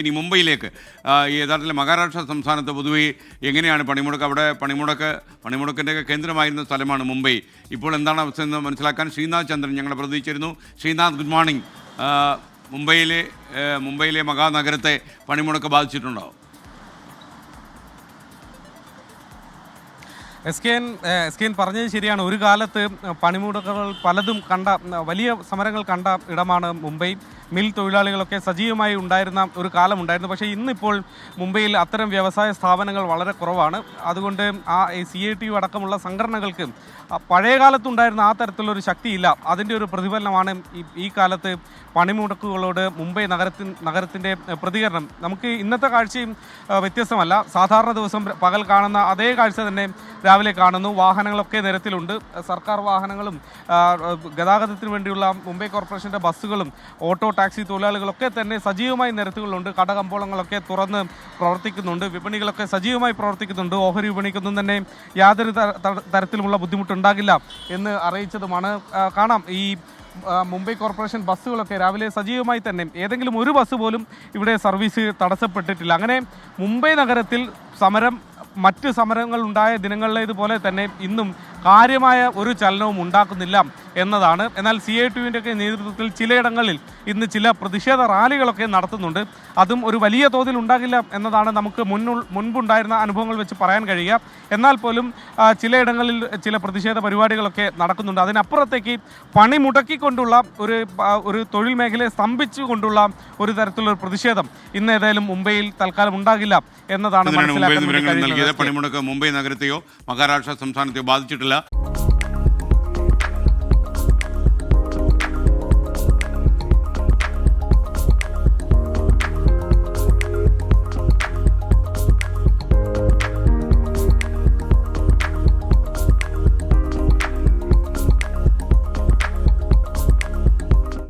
ഇനി മുംബൈയിലേക്ക് യഥാർത്ഥത്തിൽ മഹാരാഷ്ട്ര സംസ്ഥാനത്ത് പൊതുവെ എങ്ങനെയാണ് പണിമുടക്ക്? അവിടെ പണിമുടക്കിൻ്റെ കേന്ദ്രമായിരുന്ന സ്ഥലമാണ് മുംബൈ. ഇപ്പോൾ എന്താണ് അവസ്ഥ എന്ന് മനസ്സിലാക്കാൻ ശ്രീനാഥ് ചന്ദ്രൻ ഞങ്ങളെ പ്രതികരിച്ചിരുന്നു. Sreenath, good morning. മുംബൈയിലെ മഹാനഗരത്തെ പണിമുടക്ക് ബാധിച്ചിട്ടുണ്ടോ? എസ് കെ എൻ പറഞ്ഞത് ശരിയാണ്. ഒരു കാലത്ത് പണിമുടക്കുകൾ പലതും കണ്ട, വലിയ സമരങ്ങൾ കണ്ട ഇടമാണ് മുംബൈ. മിൽ തൊഴിലാളികളൊക്കെ സജീവമായി ഉണ്ടായിരുന്ന ഒരു കാലമുണ്ടായിരുന്നു. പക്ഷേ ഇന്നിപ്പോൾ മുംബൈയിൽ അത്തരം വ്യവസായ സ്ഥാപനങ്ങൾ വളരെ കുറവാണ്. അതുകൊണ്ട് CITU അടക്കമുള്ള സംഘടനകൾക്ക് പഴയ കാലത്തുണ്ടായിരുന്ന ആ തരത്തിലുള്ളൊരു ശക്തിയില്ല. അതിൻ്റെ ഒരു പ്രതിഫലനമാണ് ഈ കാലത്ത് പണിമുടക്കുകളോട് മുംബൈ നഗരത്തിൻ്റെ പ്രതികരണം. നമുക്ക് ഇന്നത്തെ കാഴ്ചയും വ്യത്യസ്തമല്ല. സാധാരണ ദിവസം പകൽ കാണുന്ന അതേ കാഴ്ച തന്നെ രാവിലെ കാണുന്നു. വാഹനങ്ങളൊക്കെ നിരത്തിലുണ്ട്. സർക്കാർ വാഹനങ്ങളും ഗതാഗതത്തിന് വേണ്ടിയുള്ള മുംബൈ കോർപ്പറേഷൻ്റെ ബസ്സുകളും ഓട്ടോ ടാക്സി തൊഴിലാളികളൊക്കെ തന്നെ സജീവമായി നിരത്തുകളുണ്ട്. കടകമ്പോളങ്ങളൊക്കെ തുറന്ന് പ്രവർത്തിക്കുന്നുണ്ട്. വിപണികളൊക്കെ സജീവമായി പ്രവർത്തിക്കുന്നുണ്ട്. ഓഹരി വിപണിക്കൊന്നും തന്നെ യാതൊരു തരത്തിലുമുള്ള ബുദ്ധിമുട്ടുണ്ടാകില്ല എന്ന് അറിയിച്ചതുമാണ്. കാണാം, ഈ മുംബൈ കോർപ്പറേഷൻ ബസ്സുകളൊക്കെ രാവിലെ സജീവമായി തന്നെ, ഏതെങ്കിലും ഒരു ബസ് പോലും ഇവിടെ സർവീസ് തടസ്സപ്പെട്ടിട്ടില്ല. അങ്ങനെ മുംബൈ നഗരത്തിൽ മറ്റ് സമരങ്ങൾ ഉണ്ടായ ദിനങ്ങളിലേതുപോലെ തന്നെ ഇന്നും കാര്യമായ ഒരു ചലനവും ഉണ്ടാക്കുന്നില്ല എന്നതാണ്. എന്നാൽ CITUവിൻ്റെയൊക്കെ നേതൃത്വത്തിൽ ചിലയിടങ്ങളിൽ ഇന്ന് ചില പ്രതിഷേധ റാലികളൊക്കെ നടത്തുന്നുണ്ട്. അതും ഒരു വലിയ തോതിൽ ഉണ്ടാകില്ല എന്നതാണ് നമുക്ക് മുൻപുണ്ടായിരുന്ന അനുഭവങ്ങൾ വെച്ച് പറയാൻ കഴിയുക. എന്നാൽ പോലും ചിലയിടങ്ങളിൽ ചില പ്രതിഷേധ പരിപാടികളൊക്കെ നടക്കുന്നുണ്ട്. അതിനപ്പുറത്തേക്ക് പണി മുടക്കിക്കൊണ്ടുള്ള ഒരു തൊഴിൽ മേഖലയെ സ്തംഭിച്ചുകൊണ്ടുള്ള ഒരു തരത്തിലുള്ള പ്രതിഷേധം ഇന്ന് ഏതായാലും മുംബൈയിൽ തൽക്കാലം ഉണ്ടാകില്ല എന്നതാണ് മനസ്സിലാക്കാൻ കഴിയുന്നത്. പണിമുടക്ക് മുംബൈ നഗരത്തെയോ മഹാരാഷ്ട്ര സംസ്ഥാനത്തെയോ ബാധിച്ചിട്ടില്ല.